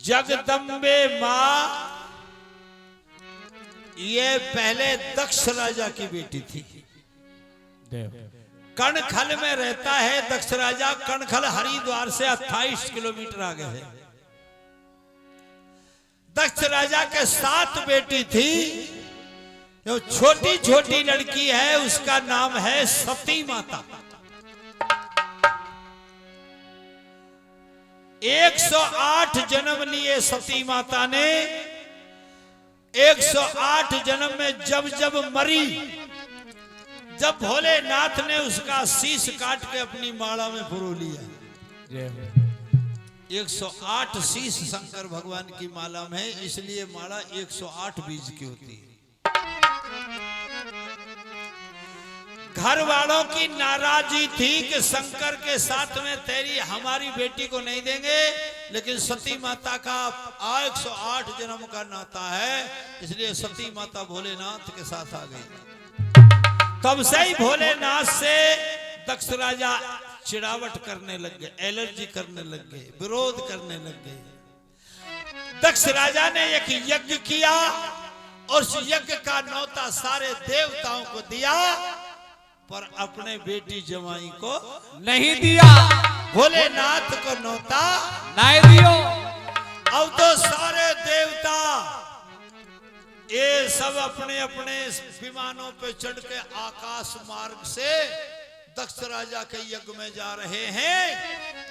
जगदम्बे माँ ये पहले दक्ष राजा की बेटी थी। कणखल में रहता है दक्ष राजा। कणखल हरिद्वार से 28 किलोमीटर आगे है। दक्ष राजा के 7 बेटी थी। जो छोटी छोटी लड़की है उसका नाम है सती माता। 108 जन्म लिए सती माता ने। 108 जन्म में जब जब मरी, जब भोलेनाथ ने उसका शीश काट के अपनी माला में पुरो लिया। 108 शीश शंकर भगवान की माला में, इसलिए माला 108 बीज की होती है। घर वालों की नाराजी थी कि शंकर के साथ में तेरी हमारी बेटी को नहीं देंगे, लेकिन सती माता का 108 जन्म का नाता है, इसलिए सती माता भोलेनाथ के साथ आ गई। तब से ही भोलेनाथ से दक्ष राजा चिड़ावट करने लग गए, एलर्जी करने लग गए, विरोध करने लग गए। दक्ष राजा ने एक यज्ञ किया और उस यज्ञ का न्योता सारे देवताओं को दिया, पर अपने बेटी जमाई को नहीं दिया। भोलेनाथ को न्योता नहीं दियो। अब तो सारे देवता ये सब अपने अपने विमानों पे चढ़ के आकाश मार्ग से दक्ष राजा के यज्ञ में जा रहे हैं,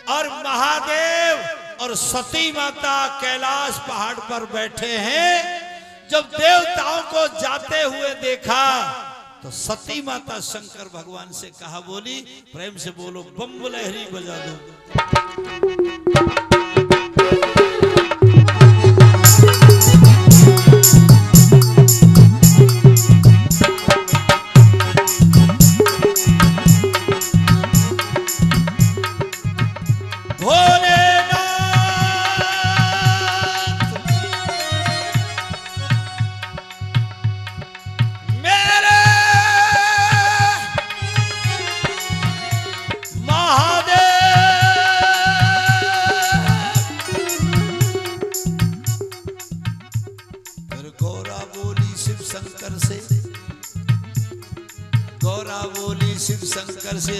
और महादेव और सती माता कैलाश पहाड़ पर बैठे हैं। जब देवताओं को जाते हुए देखा तो सती माता शंकर भगवान से कहा, बोली, प्रेम से बोलो, बम लहरी बजा दो।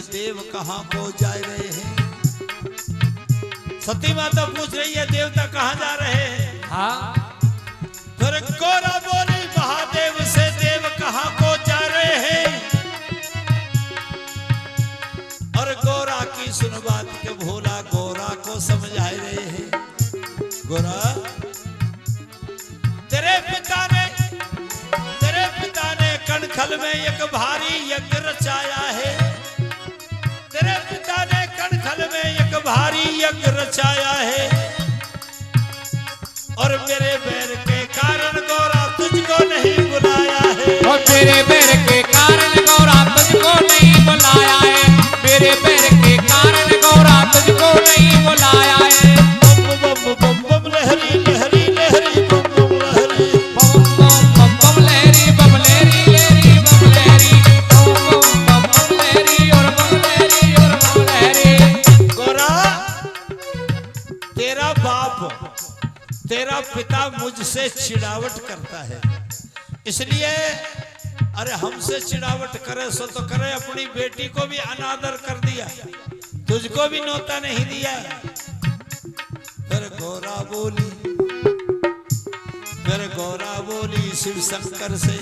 देव कहां को जा रहे हैं? सती माता पूछ रही है, देवता कहां जा रहे हैं? हाँ। फिर गौरा बोली महादेव से, देव कहां को जा रहे हैं? और गौरा की सुन बात के भोला गौरा को समझा रहे हैं। गौरा, तेरे पिता ने कणखल में एक भारी यज्ञ रचाया है। तेरे पिता ने कणखल में एक भारी यज्ञ रचाया है, और मेरे बैर के कारण गौरा तुझको नहीं बुलाया है। और मेरे बैर के कारण गौरा तुझको नहीं बुलाया है। मेरे बैर के कारण गौरा तुझको नहीं बुलाया है। बम बम बम बम लहरी लहरी लहरी बम बम लहरी, बम बम बम लहरी बम लहरी लहरी बम लहरी, बम बम बम लहरी और बम लहरी और बम लहरी। गौरा, तेरा बाप, तेरा पिता मुझसे चिड़ावट करता है, इसलिए अरे हमसे चिड़ावट करे सो तो करे, अपनी बेटी को भी अनादर कर दिया, तुझको भी न्योता नहीं दिया। फिर गौरा बोली शिव शंकर से,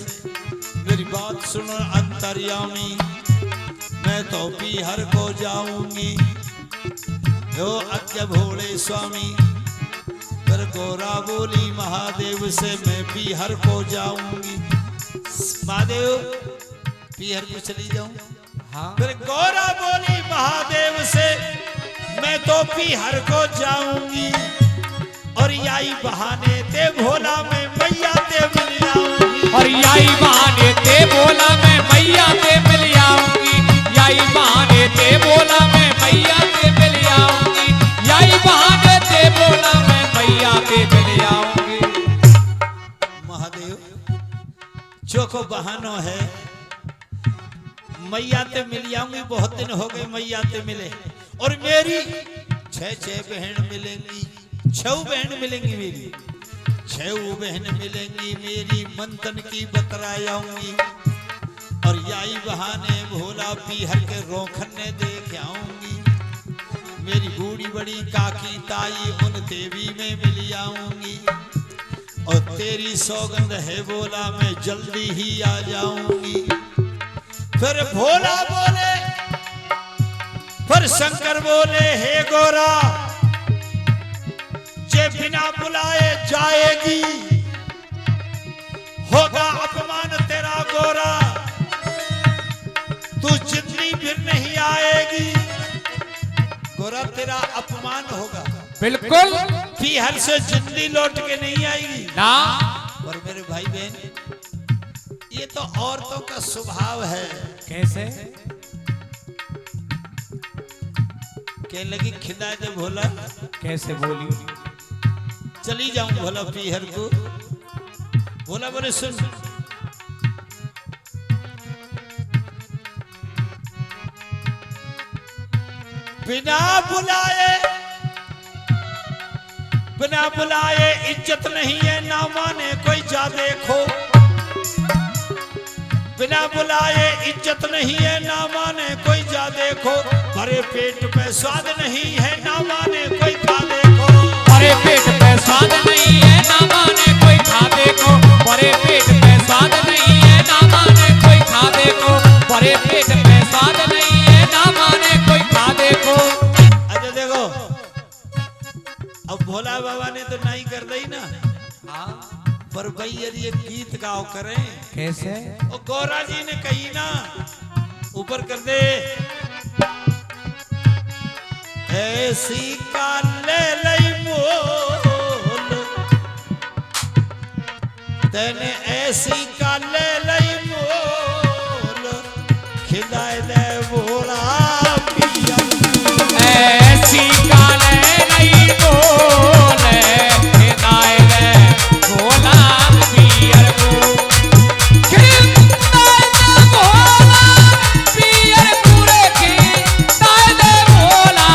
मेरी बात सुनो अंतर्यामी, मैं तो पीहर को जाऊंगी, यो अज्ञ भोले स्वामी। फिर गौरा बोली महादेव से, मैं पीहर को जाऊंगी। महादेव, पीहर को चली जाऊं? हाँ। फिर गौरा बोली महादेव से, मैं तो पीहर को जाऊंगी, और याई बहाने ते भोला मैं मैया ते मिल जाऊंगी। और याई बहाने ते भोला मैं मैया ते मिल जाऊंगी। याई बहाने ते भोला मैं मैया ते मिल जाऊंगी। याई बहाने ते भोला मैं मैया ते मिल जाऊंगी। महादेव, चोखो बहानो है, मैया ते मिल जाऊंगी, बहुत दिन हो गए मैया ते मिले, और मेरी 6 बहन मिलेंगी, छह बहन मिलेंगी मेरी, छह बहन मिलेंगी मेरी, मंथन की बतराऊंगी। और याई बहाने भोला पीहर के रोखने देख आऊंगी। मेरी बूढ़ी बड़ी काकी ताई उन देवी में मिल आऊंगी। और तेरी सौगंध है बोला मैं जल्दी ही आ जाऊंगी। फिर भोला बोले, फिर शंकर बोले, हे गोरा जे बिना बुलाए जाएगी, होगा अपमान तेरा गोरा, तू जिंदगी फिर नहीं आएगी। गोरा तेरा अपमान होगा, बिल्कुल पीहर से जिंदगी लौट के नहीं आएगी ना। और मेरे भाई बहन, ये तो औरतों का स्वभाव है। कैसे? कहने लगी खिला दे भोला, कैसे बोली? चली जाऊं भोला पीहर को। भोला बोले सुन, बिना बुलाए इज्जत नहीं है, ना माने कोई जा देखो। बिना बुलाए इज्जत नहीं है, ना माने कोई जा देखो। भरे पेट पे स्वाद नहीं है, ना माने कोई खा देखो। भरे पेट पे स्वाद नहीं है, ना माने कोई खा देखो। भरे पेट पे स्वाद नहीं है, ना माने कोई खा देखो। भरे पेट पे स्वाद नहीं है, ना माने कोई खा देखो। अच्छा देखो, अब भोला बाबा ने तो नहीं कर दी ना, पर भाई यार ये गीत गाओ करें। कैसे? और गौरा जी ने कही ना, ऊपर कर दे, ऐसी काले लई मोल, तेने ऐसी काले लई मोल, खिलाए दे भोला पिया। ऐसी काले नहीं बोले, खिलाए दे भोला पियर को। खिलाए दे भोला पियर कुरे के, खिलाए दे भोला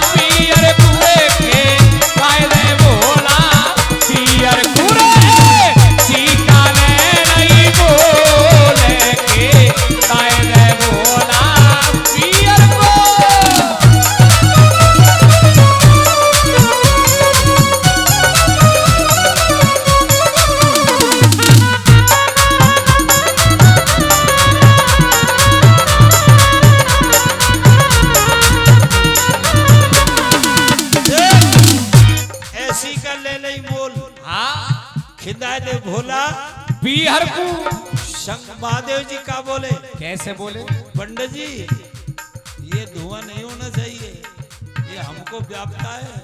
पियर कुरे के, खिलाए दे भोला पियर कुरे। ऐसी काले नहीं बोले के, खिलाए दे भोला पियर को। ऐसी का ले लई मोल, हाँ, खिलाए दे भोला पीहर को। शंकर महादेव जी का बोले, कैसे बोले? पंडित जी ये धुआं नहीं होना चाहिए, ये हमको व्यापता है।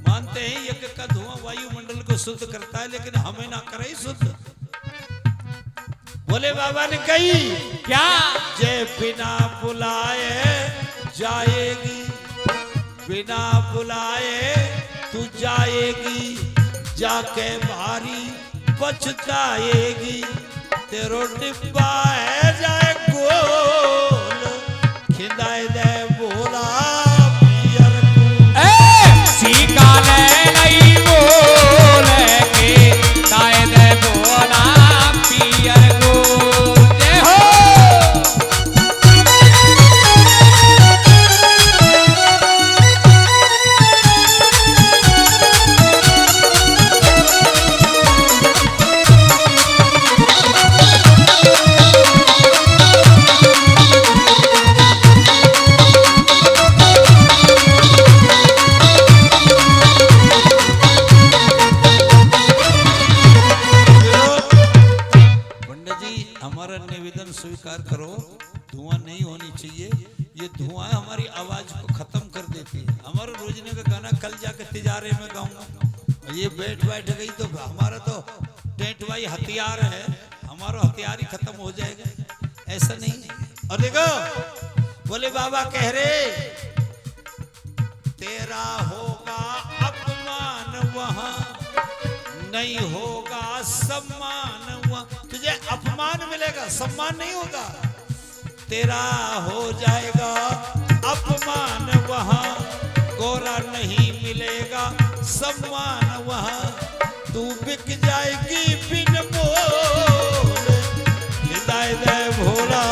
मानते हैं यज्ञ का धुआं वायुमंडल को शुद्ध करता है, लेकिन हमें ना करे शुद्ध। बोले बाबा ने कही क्या? जे बिना बुलाए जाएगी, बिना बुलाए तू जाएगी, जाके भारी पछताएगी। तेरो डिब्बा है जाए गोल, खिलाए दे भोला पियर को। सीका ले नहीं बोले के, ताए दे भोला पियर को। जय हो। हमारा निवेदन स्वीकार करो, धुआं नहीं होनी चाहिए। ये धुआं हमारी आवाज को खत्म कर देती है। हमारा रोजने का गाना कल जाके तिजारे में गाऊंगा, ये बैठ गई तो हमारा तो टेंटवाई हथियार है, हमारा हथियार ही खत्म हो जाएगा। ऐसा नहीं। और देखो बोले बाबा कह रहे, तेरा होगा अपमान वहां, नहीं होगा सम्मान वहां। तुझे अपमान मिलेगा, सम्मान नहीं होगा। तेरा हो जाएगा अपमान वहां, गोरा नहीं मिलेगा सम्मान वहाँ तू बिक जाएगी बिन मोल हिदायत है भोला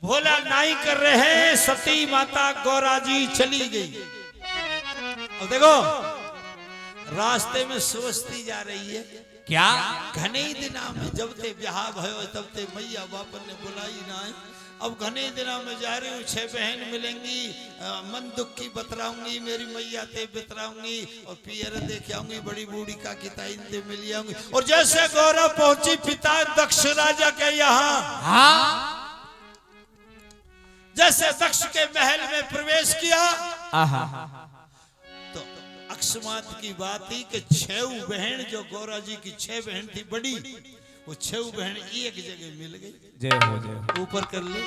भोला नाई कर रहे हैं सती माता गौरा जी चली गई। अब देखो रास्ते में सोचती जा रही है क्या घने दिना में जब ते ब्याह भयो तब ते मैया बापन ने बुलाई ना है। अब घने दिना में जा रही हूँ 6 बहन मिलेंगी मन दुख की बतराऊंगी मेरी मैया ते बतराऊंगी और पियर देख आऊंगी बड़ी बूढ़ी का किताइन ते मिल आऊंगी। और जैसे गौरा पहुंची पिता दक्ष राजा के यहाँ हाँ जैसे दक्ष के महल में प्रवेश किया आहा तो अकस्मात की बात थी कि 6 बहन जो गौरा जी की 6 बहन थी बड़ी वो 6 बहन एक जगह मिल गई। जय हो जय हो। ऊपर कर ले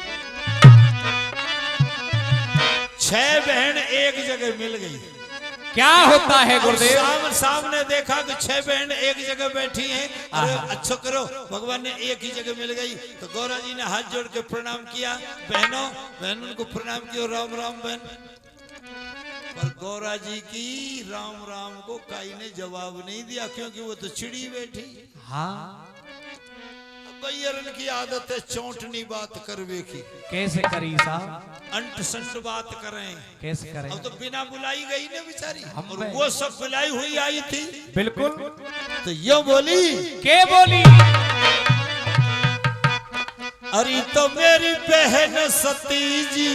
6 बहन एक जगह मिल गई। क्या होता है गुरुदेव? सामने देखा कि 6 बहन एक जगह बैठी हैं। अरे अच्छा करो भगवान ने एक ही जगह मिल गई। तो गौरा जी ने हाथ जोड़ के प्रणाम किया बहनों को प्रणाम किया राम राम बहन। पर गौरा जी की राम राम को काई ने जवाब नहीं दिया क्योंकि वो तो चिड़ी बैठी। हाँ बैरन की आदत है चौंटनी बात करवे की। कैसे करी साहब? अंट संट बात करें कैसे करें? अब तो बिना बुलाई गई ना बेचारी और हम वो सब बुलाई हुई आई थी। बिल्कुल तो यो बोली के बोली अरे तो मेरी बहन सती जी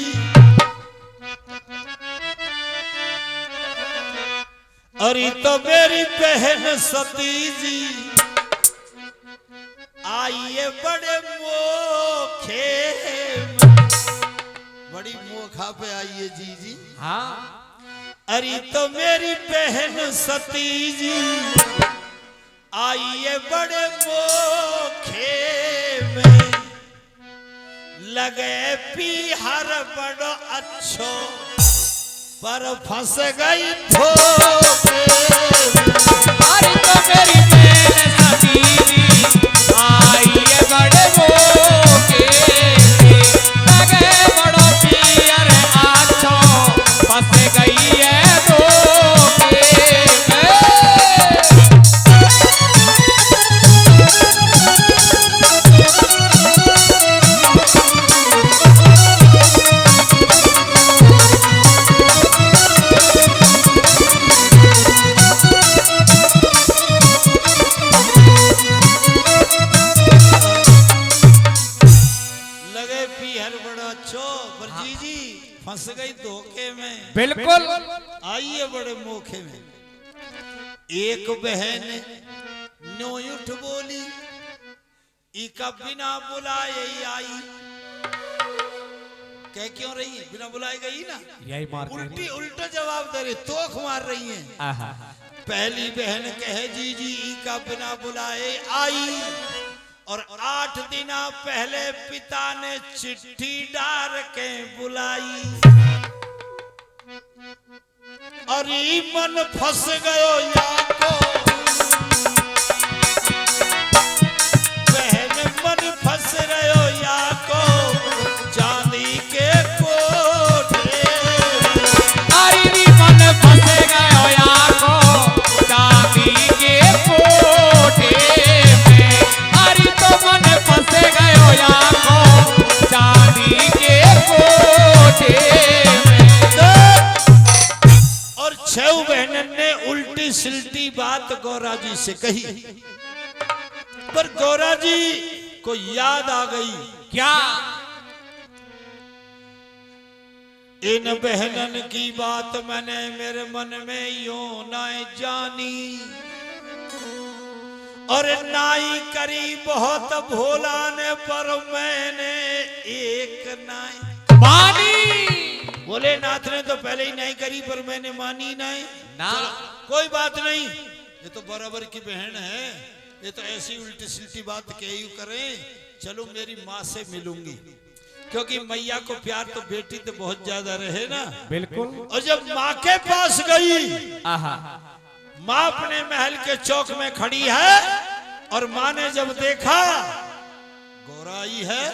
अरे तो मेरी बहन सती जी आइए बड़े मोखे बड़ी मोखा पे आइए जी। हाँ अरे तो मेरी बहन सती जी आइए बड़े मोखे में लगे पीहर बड़ो अच्छो पर फंस गई धोखे। अरे तो मेरी बहन सती आइए बड़े मोके लगे बड़ो पियर आछो फंस गई है धोखे फंस गई धोखे में। बिल्कुल आइए बड़े मोखे में। एक बहन न्यो उठ बोली इका बिना बुलाए आई। कह क्यों रही है? बिना बुलाए गई ना यही मार उल्टा जवाब दे रही तोख मार रही है। पहली बहन कहे जी इका बिना बुलाए आई और 8 दिन पहले पिता ने चिट्ठी डाल के बुलाई और मन फंस गयो या को बहन मन फंस रहो या को चांदी के कोठे। अरे मन फंस गयो या को चांदी के कोठे में। अरे तो मन फंस गयो या को चांदी के कोठे में। और 6 बहनन ने उल्टी सिल्टी बात गौरा जी से कही पर गौरा जी को याद आ गई क्या? इन बहनन की बात मैंने मेरे मन में यूं न जानी और नाई करी बहुत भोला ने, पर मैंने एक नाई मानी। भोलेनाथ ने तो पहले ही नहीं करी, पर मैंने मानी नहीं ना। चलो, कोई बात नहीं, ये तो बराबर की बहन है, ये तो ऐसी उल्टी सील्टी बात कही करें। चलो मेरी माँ से मिलूंगी, क्योंकि मैया को प्यार तो बेटी तो बहुत ज्यादा रहे ना। बिल्कुल। और जब माँ के पास गई, आहा। माँ अपने महल के चौक में खड़ी है, और माँ ने जब देखा गोराई है,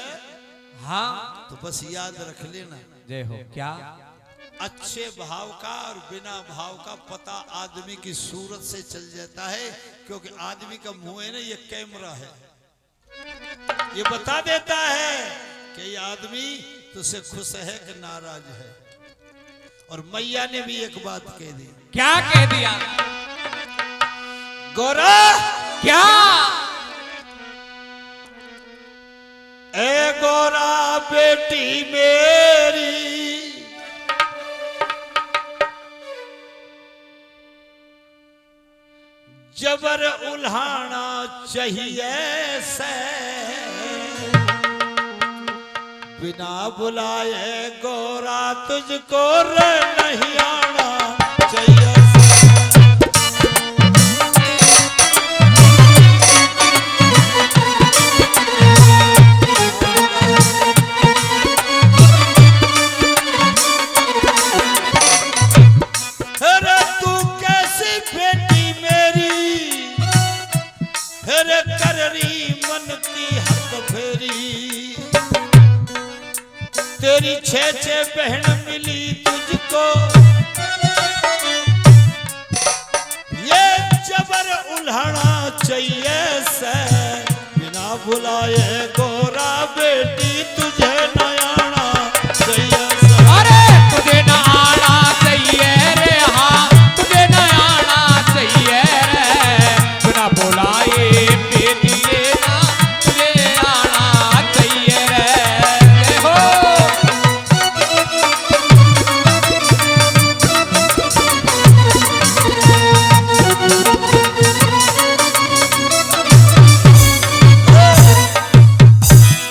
हाँ तो बस याद रख लेना, जय हो। क्या? अच्छे भाव का और बिना भाव का पता आदमी की सूरत से चल जाता है, क्योंकि आदमी का मुंह है ना, ये कैमरा है, ये बता देता है कि ये आदमी तुझसे खुश है कि नाराज है। और मैया ने भी एक बात कह दी। क्या कह दिया? गोरा, क्या? ए गोरा बेटी मेरी, जबर उल्हाना चाहिए से, बिना बुलाए गोरा तुझको रे नहीं आना चाहिए से। अरे तू कैसी बेटी मेरी, अरे कररी मन की हद फेरी, तेरी छह बहन मिली तुझको, ये जबर उल्हाना चाहिए से, बिना बुलाए गोरा बेटी तुझे न आना चाहिए से। अरे तुझे न आना चाहिए रे, हाँ तुझे न आना चाहिए रे, बिना बुलाए बेटी लेना तुझे आना चाहिए रे। जय हो।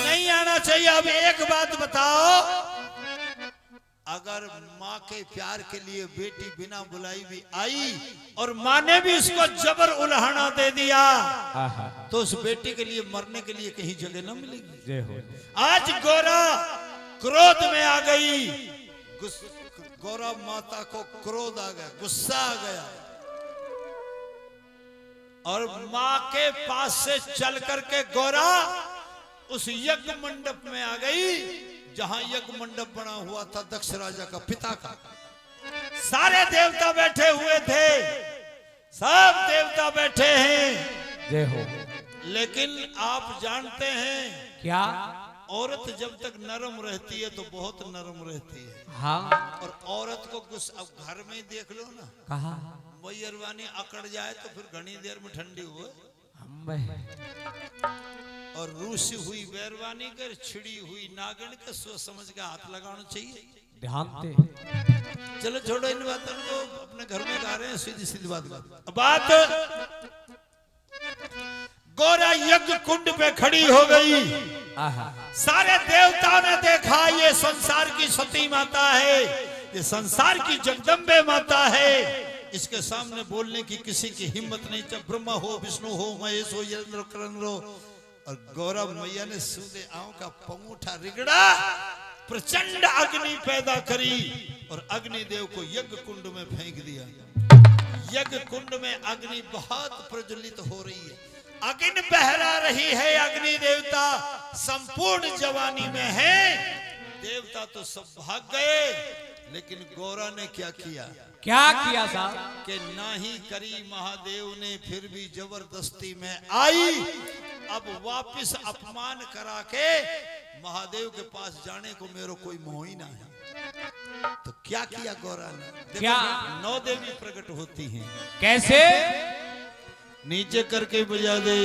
नहीं आना चाहिए। अब एक बात बताओ, अगर माँ के प्यार के लिए बेटी बिना बुलाई भी आई और माँ ने भी उसको जबर उल्हाना दे दिया, आहा। तो उस बेटी के लिए मरने के लिए कहीं जगह न मिलेगी। जय हो। आज गोरा क्रोध में आ गई, गोरा माता को क्रोध आ गया, गुस्सा आ गया, और माँ के पास से चल करके गोरा उस यज्ञ मंडप में आ गई, जहां यज्ञ मंडप बना हुआ था दक्ष राजा का पिता का। सारे देवता बैठे हुए थे, सब देवता बैठे हैं। जय हो। लेकिन आप जानते हैं, क्या? औरत जब तक नरम रहती है तो बहुत नरम रहती है। हाँ। और औरत को कुछ अब घर में ही देख लो ना, कहा? मैयरवानी अकड़ जाए तो फिर घनी देर में ठंडी हुए, और रूसी हुई बैरवानी कर, छिड़ी हुई नागिन के सोच समझ के हाथ लगाना चाहिए। ध्यान दे। चलो छोड़ो इन बातों को, अपने घर में गा रहे हैं, सीधी सीधी बात। गोरा यज्ञ कुंड पे खड़ी हो गई। आहा। सारे देवताओं ने देखा, ये संसार की सती माता है, ये संसार की जगदम्बे माता है, इसके सामने बोलने की किसी की हिम्मत नहीं, चाहे ब्रह्मा हो, विष्णु हो, महेश हो, इंद्र करण हो। और गौरव मैया ने सूदे आंव का पंगूठा रिगड़ा, प्रचंड अग्नि पैदा करी और अग्निदेव को यज्ञ कुंड में फेंक दिया। यज्ञ कुंड में अग्नि बहुत प्रज्वलित हो रही है, अग्नि बहरा रही है। अग्नि देवता संपूर्ण जवानी में है। देवता तो सब भाग गए, लेकिन गौरा ने क्या किया? क्या किया साहब? कि नाही करी महादेव ने, फिर भी जबरदस्ती में आई। अब वापिस अपमान करा के महादेव के पास जाने को मेरे कोई मोह ही ना है। तो क्या किया गौरा ने? क्या? 9 देवी प्रकट होती हैं। कैसे? नीचे करके बजा दे।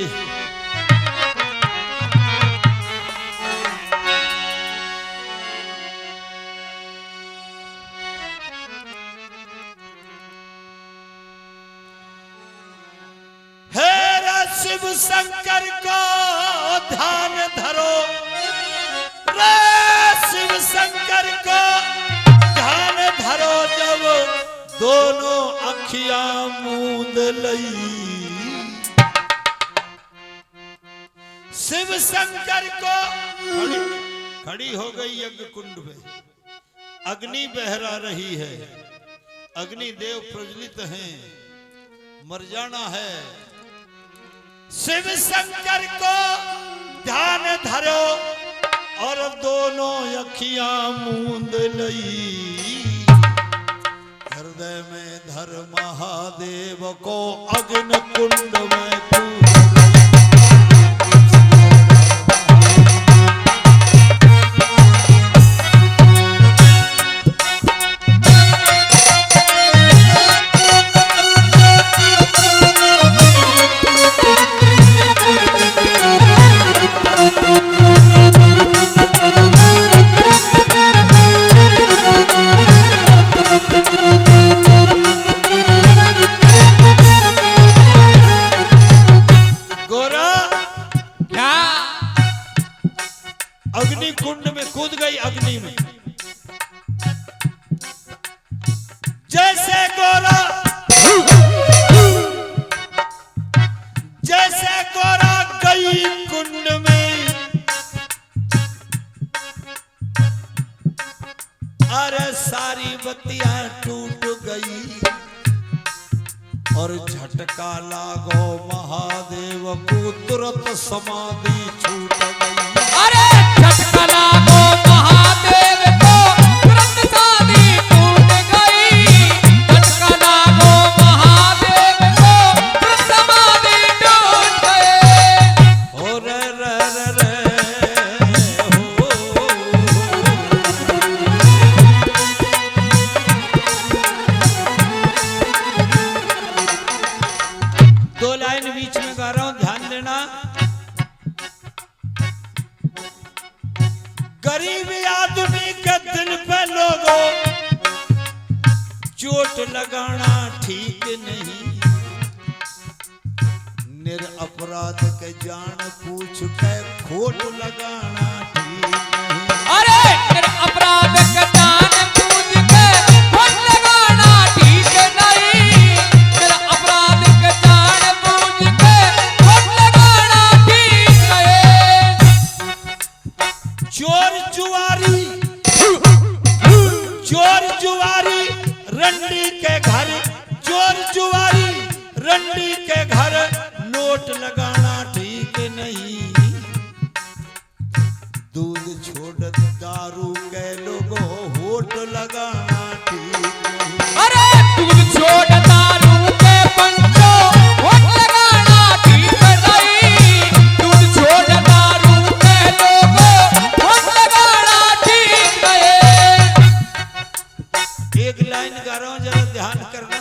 हे रस शिव शंकर को ध्यान धरो रे, शिव शंकर को ध्यान धरो, जब दोनों अखियां मूंद लई। शिव शंकर को खड़ी हो गई यज्ञ कुंड में, अग्नि बहरा रही है, अग्नि देव प्रज्वलित हैं, मर जाना है। शिव शंकर को ध्यान धरो और दोनों अखियां मूंद लई। हृदय में धर महादेव को अग्नि कुंड में कूद। अग्नि कुंड में कूद गई, अग्नि में। जैसे गोरा गई कुंड में, अरे सारी बत्तियां टूट गई और झटका लागो महादेव को, तुरंत समाधि छूट गई। अरे झटका लागो महादेव को, तुरंत समाधि टूट गई। झटका लागो महादेव को, तुरंत समाधि टूट गई। हो रे रे रे रे हो। दो लाइन बीच में गा रहा हूं, ध्यान देना। गरीब आदमी के दिल पे लोगों चोट लगाना ठीक नहीं, निरपराध के जान पूछ के खोट लगाना ठीक नहीं। अरे निरपराध के जान पूछ के खोट लगाना ठीक नहीं। निरपराध के जान पूछ के खोट लगाना ठीक नहीं। चोर जुआरी रंडी के घर, चोर जुआरी रंडी के घर नोट लगाना ठीक नहीं। दूध छोड़ दारू के लोगों होठ लगाना ठीक नहीं। अरे दूध छोड़ दारू के पंचो होठ लगाना ठीक नहीं। दूध छोड़ दारू के लोगों होठ लगाना ठीक नहीं। एक लाइन गा रहा हूं, जरा ध्यान करना।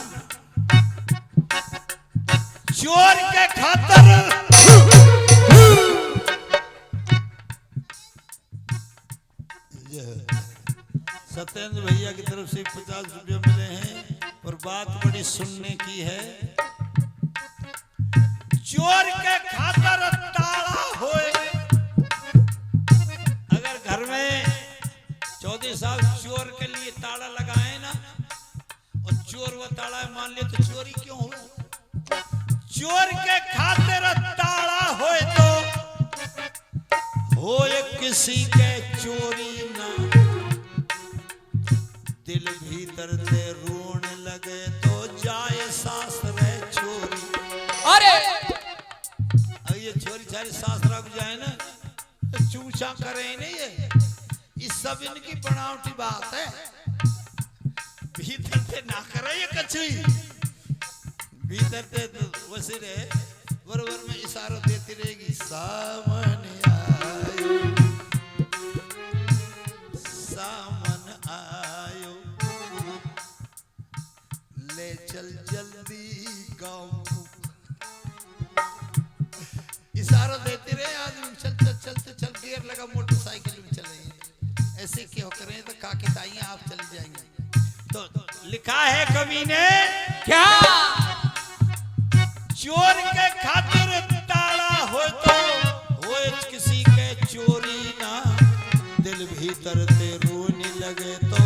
चोर के खातर सत्येंद्र भैया की तरफ से 50 रुपये मिले हैं, और बात बड़ी सुनने की है। चोर के खातर ताला होए, अगर घर में 14 साल चोर के लिए ताला लगाए ना, और चोर वो ताला मान ले तो चोरी क्यों हो। चोर के खातिर ताला होए तो होए किसी के चोरी ना, दिल भीतर से रोने लगे तो जाए सास रहे छोरी। अरे ये छोरी छारी सास रख जाए ना तो चूचा करे नहीं। ये सब इनकी बनावटी बात है, भीतर से ना करे ये कछुई, भीतर से तो वैसे रहे, बरोबर में इशारा देती रहेगी। सामने आयो, सामन आयो, ले चल जल्दी गाँव। इशारा देते रहे आदमी, चल चल चलते चल, गियर लगा मोटरसाइकिल में चले। ऐसे क्यों करें तो काकी ताइयां आप चल जाएंगे। तो लिखा है कवि ने क्या? चोर के खातिर ताला दिल भीतर ते रोने लगे तो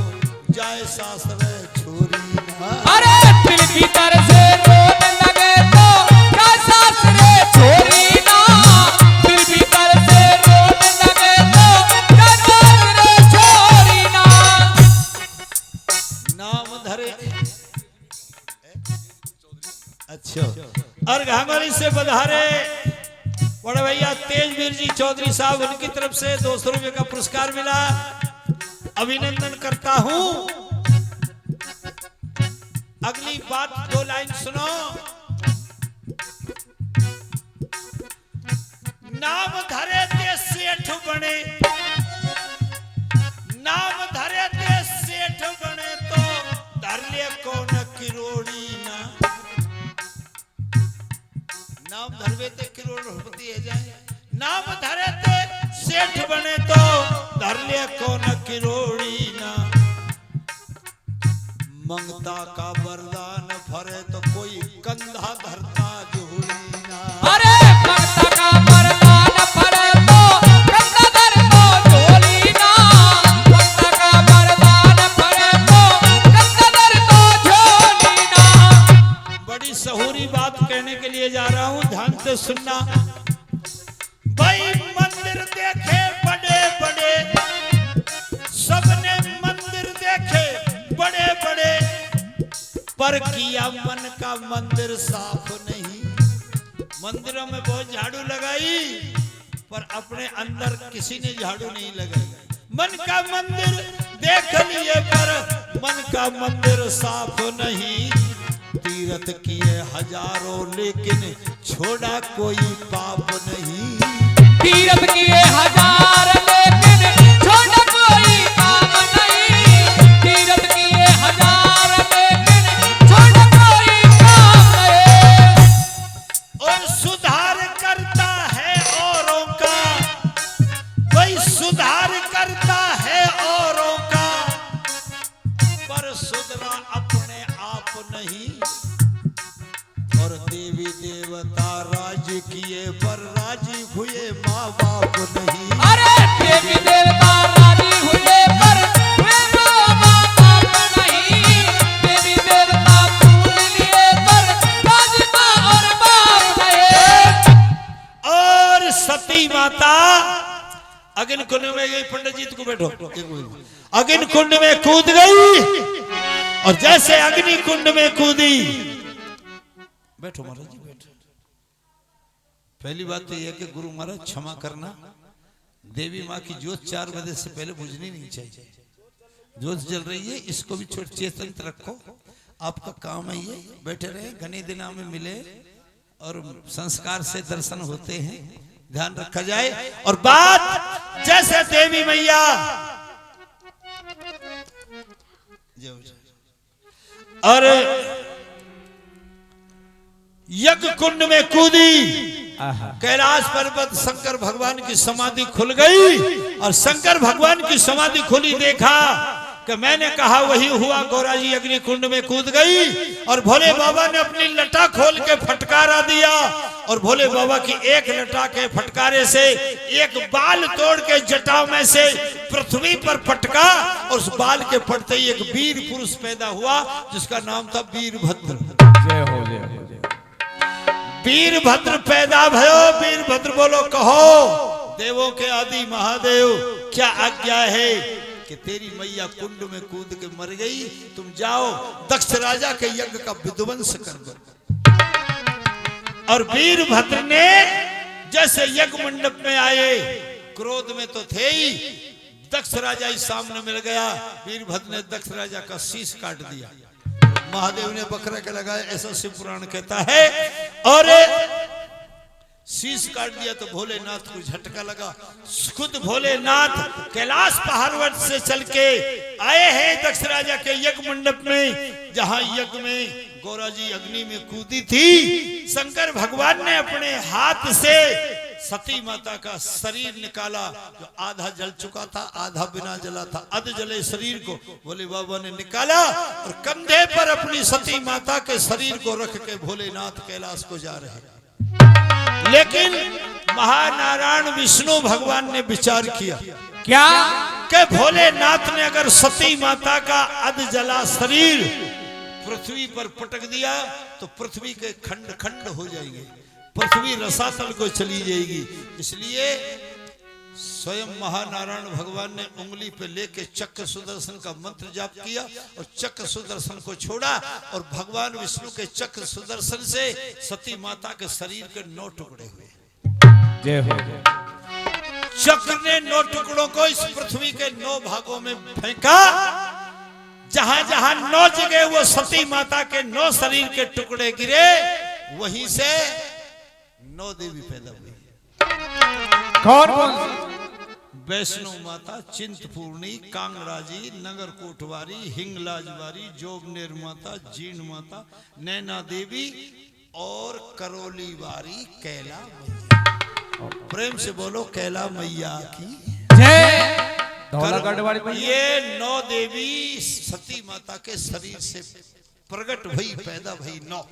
जाए सासरे छोरी ना। अरे दिल भीतर से रोने लगे तो क्या सासरे छोरी ना। दिल भीतर से रोने लगे तो क्या सासरे छोरी ना। नाम धरे अच्छा। और घाघरी से बधारे बड़े भैया तेजवीर जी चौधरी साहब, उनकी तरफ से 200 रुपए का पुरस्कार मिला, अभिनंदन करता हूं। अगली बात 2 लाइन सुनो। नाम धरे ते सेठ बने, नाम धरे ते सेठ बने तो धर ले कौन किरोड़ी ना। नाम धरवे ते करोड़पति है जाए, नाम धरे ते सेठ बने तो धर ले कौन किरोड़ी ना। मंगता का वरदान फरे तो कोई कंधा धरता जोड़ी ना। अरे मंगता का वरदान फरे तो कंधा धरता जोड़ी ना। मंगता का वरदान फरे तो कंधा धरता जोड़ी ना। बड़ी सहूरी बात कहने के लिए जा रहा हूं, ध्यान से सुनना। भाई मंदिर देखे बड़े बड़े, सबने मंदिर देखे बड़े बड़े, पर किया मन का मंदिर साफ नहीं। मंदिरों में बहुत झाड़ू लगाई पर अपने अंदर किसी ने झाड़ू नहीं लगाई। मन का मंदिर देख लिए पर मन का मंदिर साफ नहीं। तीरथ किए हजारों लेकिन छोड़ा कोई पाप नहीं। तीरथ किए हजार लेकिन छोड़ा कोई पाप नहीं। तीरथ किए हजार लेकिन छोड़ा कोई पाप नहीं। और सुधार करता है औरों का, वही सुधार करता है औरों का, पर सुधरा अपने आप नहीं। और देवी देवता राज्य किए पर राजी हुए माँ बाप नहीं। अरे देवी देवता राजी हुए पर वे माँ बाप नहीं। देवी देवता फूल लिए पर राजी माँ और बाप नहीं। और सती माता अग्नि कुंड में गई, पंडित जी को बैठो, अग्नि कुंड में कूद गई। और जैसे अग्नि कुंड में कूदी, बैठो महाराज जी बैठो। पहली बात तो यह कि गुरु महाराज क्षमा करना, देवी माँ की ज्योत 4 बजे से पहले बुझनी नहीं चाहिए। ज्योत जल रही है, इसको भी छोट चेतन रखो। आपका काम है ये, बैठे रहे, घने दिना में मिले और संस्कार से दर्शन होते हैं, ध्यान रखा जाए। और बात जैसे देवी मैया और यज्ञ कुंड में कूदी, कैलाश पर्वत शंकर भगवान की समाधि खुल गई। और शंकर भगवान की समाधि खुली, देखा कि मैंने कहा वही हुआ। गौरा जी अग्नि कुंड में कूद गई और भोले बाबा ने अपनी लटा खोल के फटकारा दिया। और भोले बाबा की एक लटा के फटकारे से एक बाल तोड़ के जटाओं में से पृथ्वी पर फटका। और उस बाल के फटते ही एक वीर पुरुष पैदा हुआ जिसका नाम था वीरभद्र। जय हो जय हो जय। वीरभद्र पैदा भयो। वीरभद्र बोलो कहो, देवों के आदि महादेव क्या आज्ञा है कि तेरी मैया कुंड में कूद के मर गई, तुम जाओ दक्ष राजा के यज्ञ का विध्वंस कर दो। और वीरभद्र ने जैसे यज्ञ मंडप में आए, क्रोध में तो थे ही, दक्ष राजा ही सामने मिल गया। वीरभद्र ने दक्ष राजा का शीश काट दिया। महादेव ने बकरा के लगाया, ऐसा शिव पुराण कहता है। और शीश काट दिया तो भोलेनाथ को झटका लगा। खुद भोलेनाथ कैलाश पहाड़ से चल के आए हैं दक्ष राजा के यज्ञ मंडप में, जहां यज्ञ में गौरा जी अग्नि में कूदी थी। शंकर भगवान ने अपने हाथ से सती माता का शरीर निकाला, जो आधा जल चुका था, आधा बिना जला था। अध जले शरीर को भोले बाबा ने निकाला और कंधे पर अपनी सती माता के शरीर को रख के भोलेनाथ कैलाश को जा रहे। लेकिन महानारायण विष्णु भगवान ने विचार किया, क्या कि भोलेनाथ ने अगर सती माता का अध जला शरीर पृथ्वी पर पटक दिया तो पृथ्वी के खंड खंड हो जाएंगे, पृथ्वी रसातल को चली जाएगी। इसलिए स्वयं महानारायण भगवान ने उंगली पे लेके चक्र सुदर्शन का मंत्र जाप किया और चक्र सुदर्शन को छोड़ा और भगवान विष्णु के चक्र सुदर्शन से सती माता के शरीर के 9 टुकड़े हुए। जय हो। चक्र ने 9 टुकड़ों को इस पृथ्वी के 9 भागों में फेंका। जहां जहां 9 जगह वो सती माता के 9 शरीर के टुकड़े गिरे, वहीं से 9 देवी पैदा हुई। कौन कौन? वैष्णो माता, चिंतपूर्णी, कांगराजी, नगर कोटवारी, हिंगलाजवारी, जोबनेर माता, जीण माता, नैना देवी और करौलीवारी कैला मैया। प्रेम से बोलो कैला मैया की जय। धौलागढ़ वाली मैया। ये 9 देवी सती माता के शरीर से प्रकट भई, पैदा भई 9।